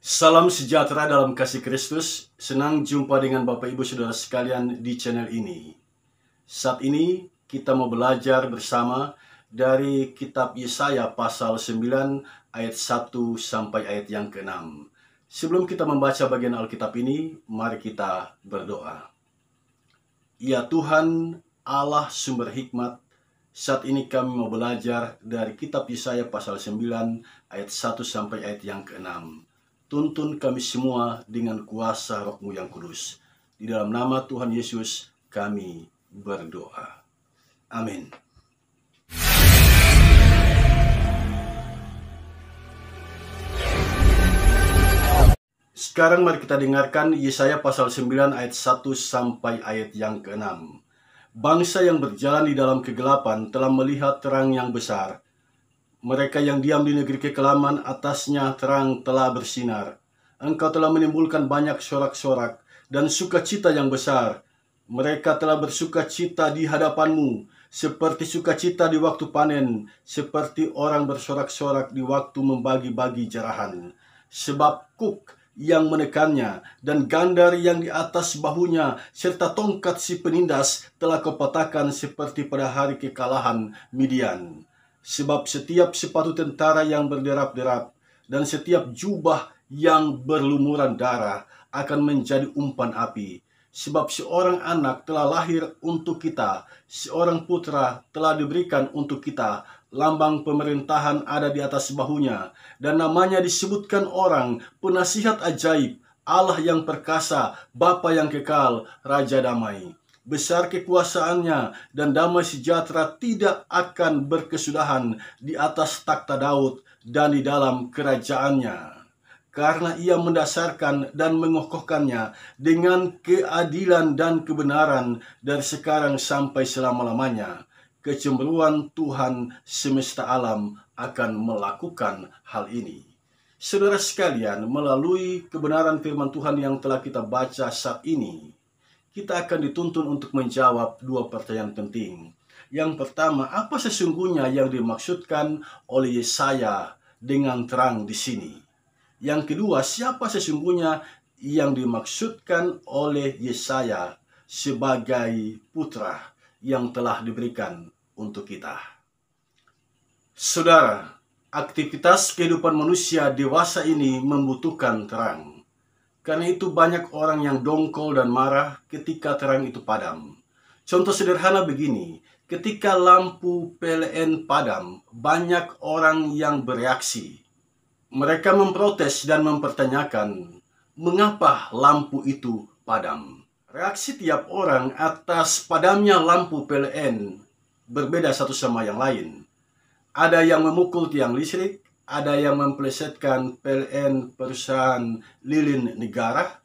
Salam sejahtera dalam kasih Kristus. Senang jumpa dengan Bapak Ibu Saudara sekalian di channel ini. Saat ini kita mau belajar bersama dari kitab Yesaya pasal 9 ayat 1 sampai ayat yang ke-6. Sebelum kita membaca bagian Alkitab ini, mari kita berdoa. Ya Tuhan, Allah sumber hikmat, saat ini kami mau belajar dari kitab Yesaya pasal 9 ayat 1 sampai ayat yang ke-6. Tuntun kami semua dengan kuasa Roh-Mu yang kudus. Di dalam nama Tuhan Yesus kami berdoa. Amin. Sekarang mari kita dengarkan Yesaya pasal 9 ayat 1 sampai ayat yang ke-6. Bangsa yang berjalan di dalam kegelapan telah melihat terang yang besar. Mereka yang diam di negeri kekelaman, atasnya terang telah bersinar. Engkau telah menimbulkan banyak sorak-sorak dan sukacita yang besar. Mereka telah bersukacita di hadapanmu, seperti sukacita di waktu panen, seperti orang bersorak-sorak di waktu membagi-bagi jarahan. Sebab kuk yang menekannya dan gandar yang di atas bahunya, serta tongkat si penindas telah kau patahkan seperti pada hari kekalahan Midian. Sebab setiap sepatu tentara yang berderap-derap dan setiap jubah yang berlumuran darah akan menjadi umpan api. Sebab seorang anak telah lahir untuk kita, seorang putra telah diberikan untuk kita, lambang pemerintahan ada di atas bahunya, dan namanya disebutkan orang, penasihat ajaib, Allah yang perkasa, Bapa yang kekal, Raja damai. Besar kekuasaannya dan damai sejahtera tidak akan berkesudahan di atas takhta Daud dan di dalam kerajaannya. Karena ia mendasarkan dan mengokohkannya dengan keadilan dan kebenaran dari sekarang sampai selama-lamanya. Kecemburuan Tuhan semesta alam akan melakukan hal ini. Saudara sekalian, melalui kebenaran firman Tuhan yang telah kita baca saat ini, kita akan dituntun untuk menjawab dua pertanyaan penting. Yang pertama, apa sesungguhnya yang dimaksudkan oleh Yesaya dengan terang di sini? Yang kedua, siapa sesungguhnya yang dimaksudkan oleh Yesaya sebagai putra yang telah diberikan untuk kita? Saudara, aktivitas kehidupan manusia dewasa ini membutuhkan terang. Karena itu banyak orang yang dongkol dan marah ketika terang itu padam. Contoh sederhana begini, ketika lampu PLN padam, banyak orang yang bereaksi. Mereka memprotes dan mempertanyakan, mengapa lampu itu padam? Reaksi tiap orang atas padamnya lampu PLN berbeda satu sama yang lain. Ada yang memukul tiang listrik, ada yang memplesetkan PLN perusahaan lilin negara,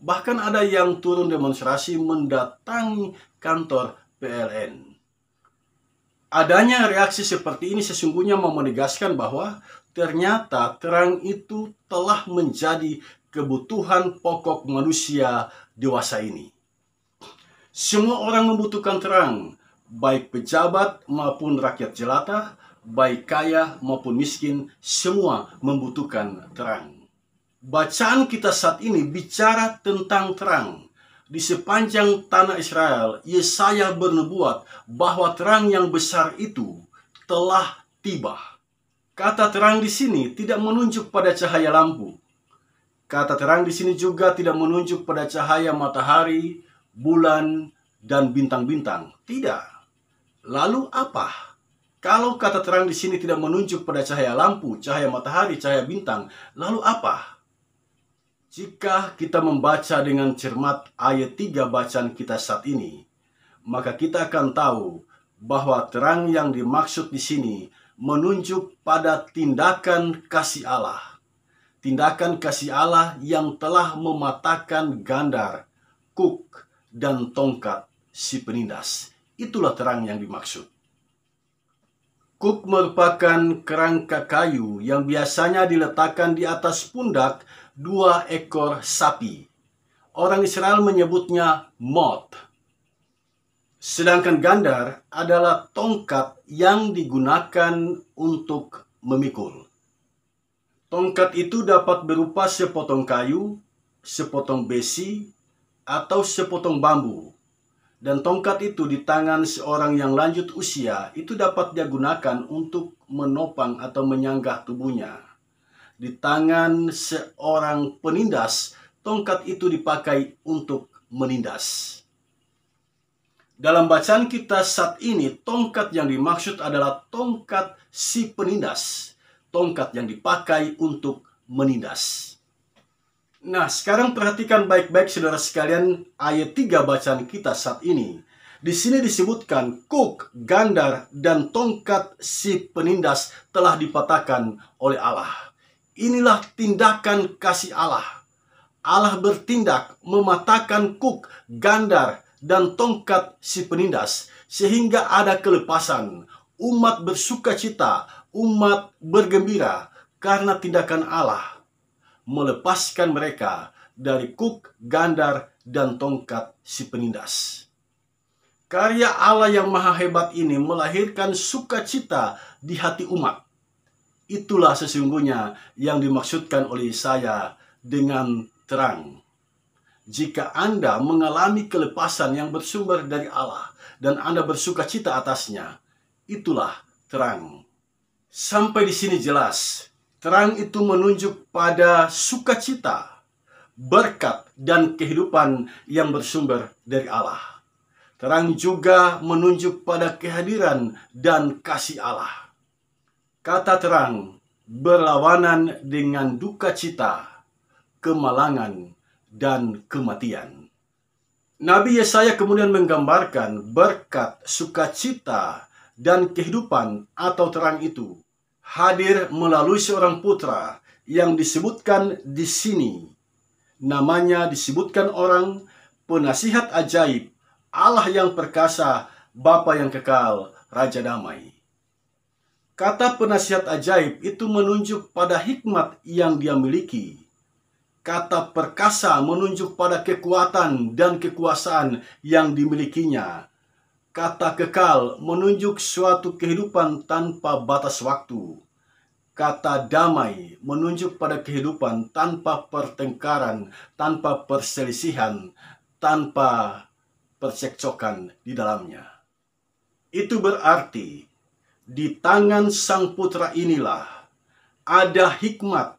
bahkan ada yang turun demonstrasi mendatangi kantor PLN. Adanya reaksi seperti ini sesungguhnya mau menegaskan bahwa ternyata terang itu telah menjadi kebutuhan pokok manusia dewasa ini. Semua orang membutuhkan terang, baik pejabat maupun rakyat jelata, baik kaya maupun miskin, semua membutuhkan terang. Bacaan kita saat ini bicara tentang terang. Di sepanjang tanah Israel, Yesaya bernubuat bahwa terang yang besar itu telah tiba. Kata terang di sini tidak menunjuk pada cahaya lampu. Kata terang di sini juga tidak menunjuk pada cahaya matahari, bulan, dan bintang-bintang. Tidak. Lalu apa? Kalau kata terang di sini tidak menunjuk pada cahaya lampu, cahaya matahari, cahaya bintang, lalu apa? Jika kita membaca dengan cermat ayat 3 bacaan kita saat ini, maka kita akan tahu bahwa terang yang dimaksud di sini menunjuk pada tindakan kasih Allah. Tindakan kasih Allah yang telah mematahkan gandar, kuk, dan tongkat si penindas. Itulah terang yang dimaksud. Kuk merupakan kerangka kayu yang biasanya diletakkan di atas pundak 2 ekor sapi. Orang Israel menyebutnya mot. Sedangkan gandar adalah tongkat yang digunakan untuk memikul. Tongkat itu dapat berupa sepotong kayu, sepotong besi, atau sepotong bambu. Dan tongkat itu di tangan seorang yang lanjut usia itu dapat dia gunakan untuk menopang atau menyanggah tubuhnya. Di tangan seorang penindas, tongkat itu dipakai untuk menindas. Dalam bacaan kita saat ini, tongkat yang dimaksud adalah tongkat si penindas. Tongkat yang dipakai untuk menindas. Nah, sekarang perhatikan baik-baik saudara sekalian ayat 3 bacaan kita saat ini. Di sini disebutkan kuk, gandar, dan tongkat si penindas telah dipatahkan oleh Allah. Inilah tindakan kasih Allah. Allah bertindak mematahkan kuk, gandar, dan tongkat si penindas sehingga ada kelepasan. Umat bersuka cita, umat bergembira karena tindakan Allah melepaskan mereka dari kuk, gandar, dan tongkat si penindas. Karya Allah yang maha hebat ini melahirkan sukacita di hati umat. Itulah sesungguhnya yang dimaksudkan oleh Yesaya dengan terang. Jika Anda mengalami kelepasan yang bersumber dari Allah dan Anda bersukacita atasnya, itulah terang. Sampai di sini jelas. Terang itu menunjuk pada sukacita, berkat, dan kehidupan yang bersumber dari Allah. Terang juga menunjuk pada kehadiran dan kasih Allah. Kata terang berlawanan dengan duka cita, kemalangan, dan kematian. Nabi Yesaya kemudian menggambarkan berkat, sukacita, dan kehidupan atau terang itu hadir melalui seorang putra yang disebutkan di sini. Namanya disebutkan orang penasihat ajaib, Allah yang perkasa, Bapa yang kekal, Raja damai. Kata penasihat ajaib itu menunjuk pada hikmat yang dia miliki. Kata perkasa menunjuk pada kekuatan dan kekuasaan yang dimilikinya. Kata kekal menunjuk suatu kehidupan tanpa batas waktu. Kata damai menunjuk pada kehidupan tanpa pertengkaran, tanpa perselisihan, tanpa percekcokan di dalamnya. Itu berarti di tangan Sang Putra inilah ada hikmat,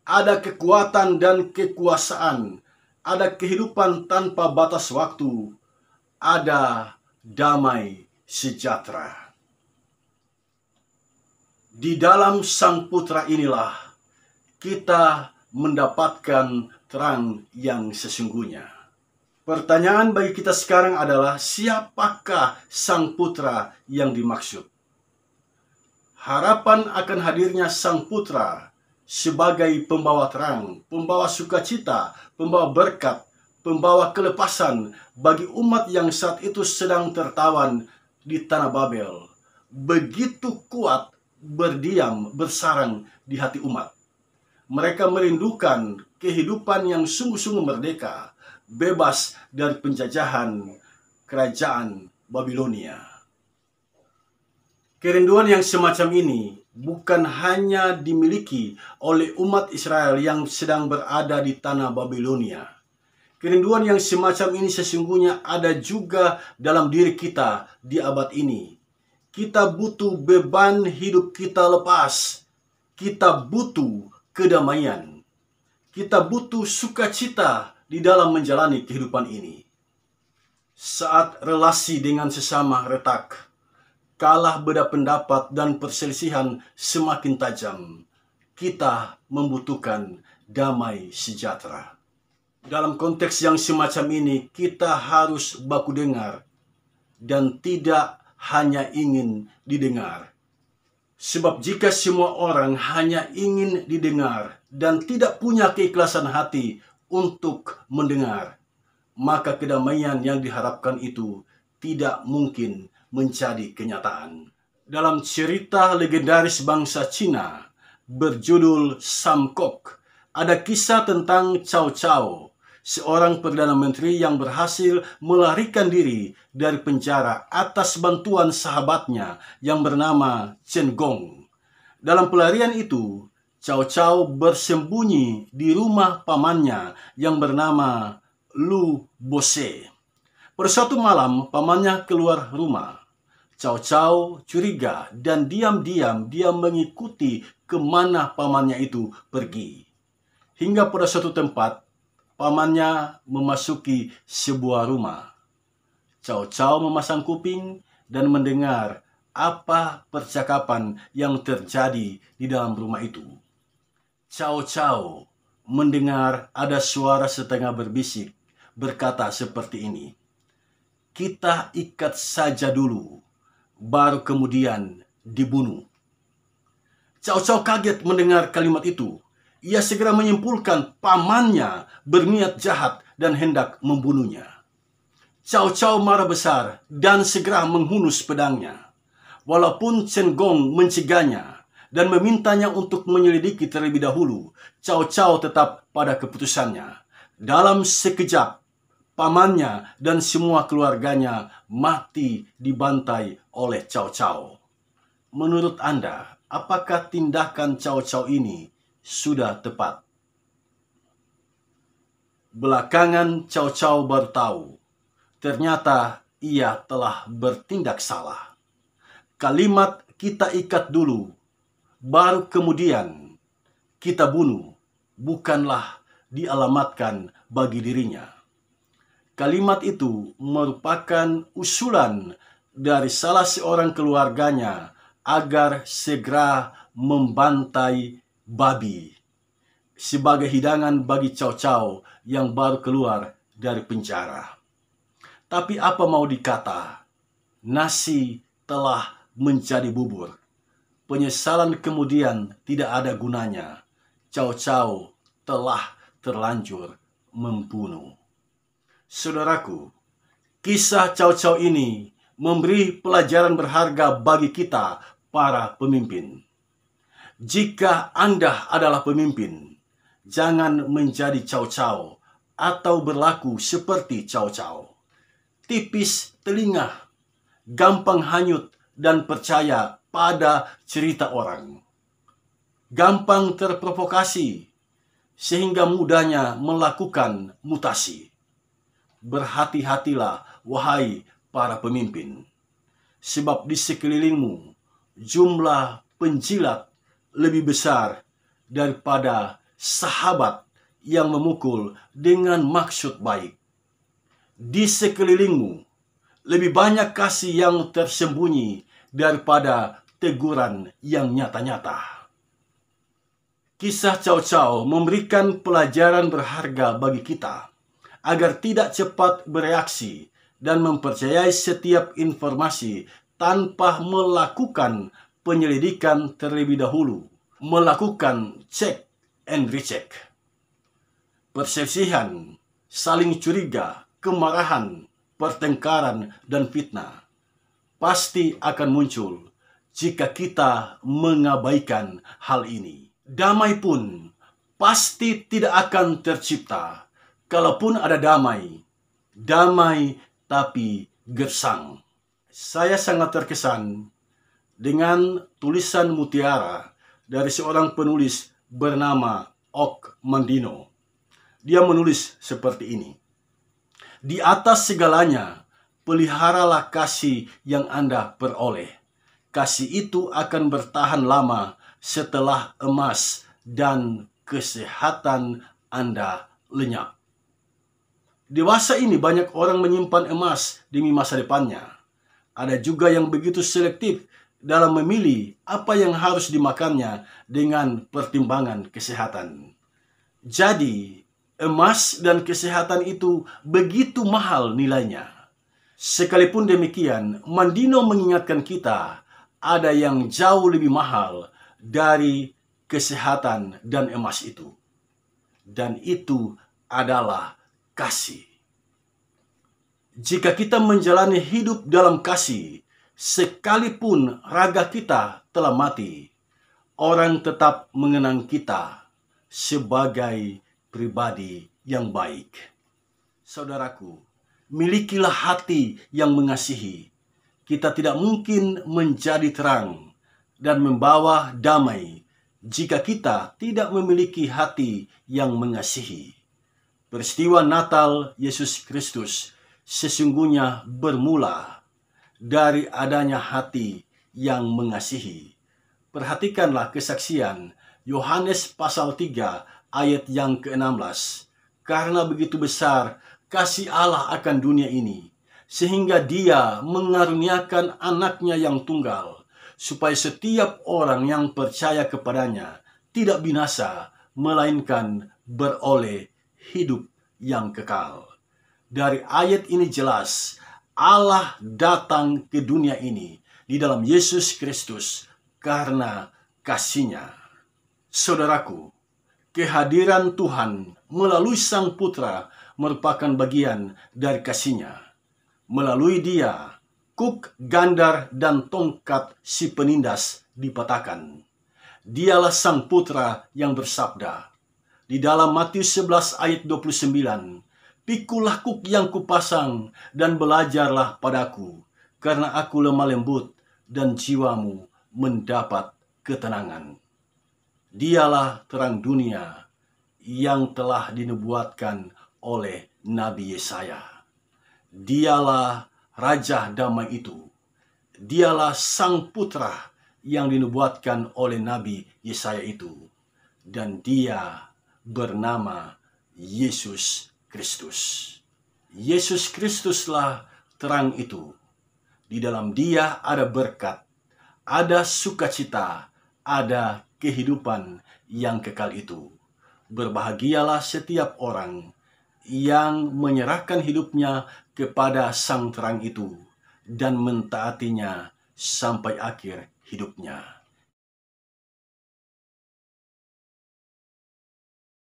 ada kekuatan dan kekuasaan, ada kehidupan tanpa batas waktu, ada damai sejahtera. Di dalam Sang Putra inilah kita mendapatkan terang yang sesungguhnya. Pertanyaan bagi kita sekarang adalah, siapakah Sang Putra yang dimaksud? Harapan akan hadirnya Sang Putra sebagai pembawa terang, pembawa sukacita, pembawa berkat, pembawa kelepasan bagi umat yang saat itu sedang tertawan di tanah Babel. Begitu kuat berdiam, bersarang di hati umat. Mereka merindukan kehidupan yang sungguh-sungguh merdeka, bebas dari penjajahan kerajaan Babilonia. Kerinduan yang semacam ini bukan hanya dimiliki oleh umat Israel yang sedang berada di tanah Babilonia. Kerinduan yang semacam ini sesungguhnya ada juga dalam diri kita di abad ini. Kita butuh beban hidup kita lepas. Kita butuh kedamaian. Kita butuh sukacita di dalam menjalani kehidupan ini. Saat relasi dengan sesama retak, kalah beda pendapat dan perselisihan semakin tajam, kita membutuhkan damai sejahtera. Dalam konteks yang semacam ini, kita harus baku dengar dan tidak hanya ingin didengar. Sebab jika semua orang hanya ingin didengar dan tidak punya keikhlasan hati untuk mendengar, maka kedamaian yang diharapkan itu tidak mungkin menjadi kenyataan. Dalam cerita legendaris bangsa Cina berjudul Samkok, ada kisah tentang Cao Cao, seorang Perdana Menteri yang berhasil melarikan diri dari penjara atas bantuan sahabatnya yang bernama Chen Gong. Dalam pelarian itu, Cao Cao bersembunyi di rumah pamannya yang bernama Lu Bose. Pada suatu malam, pamannya keluar rumah. Cao Cao curiga dan diam-diam dia mengikuti kemana pamannya itu pergi. Hingga pada suatu tempat, pamannya memasuki sebuah rumah. Cao Cao memasang kuping dan mendengar apa percakapan yang terjadi di dalam rumah itu. Cao Cao mendengar ada suara setengah berbisik berkata seperti ini, "Kita ikat saja dulu, baru kemudian dibunuh." Cao Cao kaget mendengar kalimat itu. Ia segera menyimpulkan pamannya berniat jahat dan hendak membunuhnya. Cao Cao marah besar dan segera menghunus pedangnya. Walaupun Chen Gong mencegahnya dan memintanya untuk menyelidiki terlebih dahulu, Cao Cao tetap pada keputusannya. Dalam sekejap, pamannya dan semua keluarganya mati dibantai oleh Cao Cao. Menurut Anda, apakah tindakan Cao Cao ini sudah tepat? Belakangan Cao Cao baru tahu, ternyata ia telah bertindak salah. Kalimat "kita ikat dulu, baru kemudian kita bunuh" bukanlah dialamatkan bagi dirinya. Kalimat itu merupakan usulan dari salah seorang keluarganya agar segera membantai babi sebagai hidangan bagi Cao Cao yang baru keluar dari penjara. Tapi apa mau dikata, nasi telah menjadi bubur. Penyesalan kemudian tidak ada gunanya. Cao Cao telah terlanjur membunuh. Saudaraku, kisah Cao Cao ini memberi pelajaran berharga bagi kita, para pemimpin. Jika Anda adalah pemimpin, jangan menjadi Cao Cao atau berlaku seperti Cao Cao. Tipis telinga, gampang hanyut dan percaya pada cerita orang. Gampang terprovokasi, sehingga mudahnya melakukan mutasi. Berhati-hatilah, wahai para pemimpin, sebab di sekelilingmu jumlah penjilat lebih besar daripada sahabat yang memukul dengan maksud baik. Di sekelilingmu lebih banyak kasih yang tersembunyi daripada teguran yang nyata-nyata. Kisah Cao Cao memberikan pelajaran berharga bagi kita agar tidak cepat bereaksi dan mempercayai setiap informasi tanpa melakukan penyelidikan terlebih dahulu, melakukan cek and recheck. Perselisihan, saling curiga, kemarahan, pertengkaran, dan fitnah pasti akan muncul jika kita mengabaikan hal ini. Damai pun pasti tidak akan tercipta. Kalaupun ada damai, damai tapi gersang. Saya sangat terkesan dengan tulisan mutiara dari seorang penulis bernama Ok Mandino. Dia menulis seperti ini. Di atas segalanya, peliharalah kasih yang Anda peroleh. Kasih itu akan bertahan lama setelah emas dan kesehatan Anda lenyap. Dewasa ini banyak orang menyimpan emas demi masa depannya. Ada juga yang begitu selektif dalam memilih apa yang harus dimakannya dengan pertimbangan kesehatan. Jadi, emas dan kesehatan itu begitu mahal nilainya. Sekalipun demikian, Mandino mengingatkan kita ada yang jauh lebih mahal dari kesehatan dan emas itu. Dan itu adalah kasih. Jika kita menjalani hidup dalam kasih, sekalipun raga kita telah mati, orang tetap mengenang kita sebagai pribadi yang baik. Saudaraku, milikilah hati yang mengasihi. Kita tidak mungkin menjadi terang dan membawa damai jika kita tidak memiliki hati yang mengasihi. Peristiwa Natal Yesus Kristus sesungguhnya bermula dari adanya hati yang mengasihi. Perhatikanlah kesaksian Yohanes pasal 3 ayat yang ke-16. Karena begitu besar kasih Allah akan dunia ini, sehingga Dia mengaruniakan anaknya yang tunggal, supaya setiap orang yang percaya kepadanya tidak binasa, melainkan beroleh hidup yang kekal. Dari ayat ini jelas, Allah datang ke dunia ini di dalam Yesus Kristus karena kasih-Nya. Saudaraku, kehadiran Tuhan melalui Sang Putra merupakan bagian dari kasih-Nya. Melalui Dia, kuk, gandar, dan tongkat si penindas dipatahkan. Dialah Sang Putra yang bersabda di dalam Matius 11 ayat 29, "Pikulah kuk yang kupasang dan belajarlah padaku, karena aku lemah lembut dan jiwamu mendapat ketenangan." Dialah terang dunia yang telah dinubuatkan oleh Nabi Yesaya. Dialah Raja Damai itu. Dialah Sang Putra yang dinubuatkan oleh Nabi Yesaya itu. Dan Dia bernama Yesus Kristus. Yesus Kristuslah terang itu. Di dalam Dia ada berkat, ada sukacita, ada kehidupan yang kekal itu. Berbahagialah setiap orang yang menyerahkan hidupnya kepada Sang Terang itu dan mentaatinya sampai akhir hidupnya.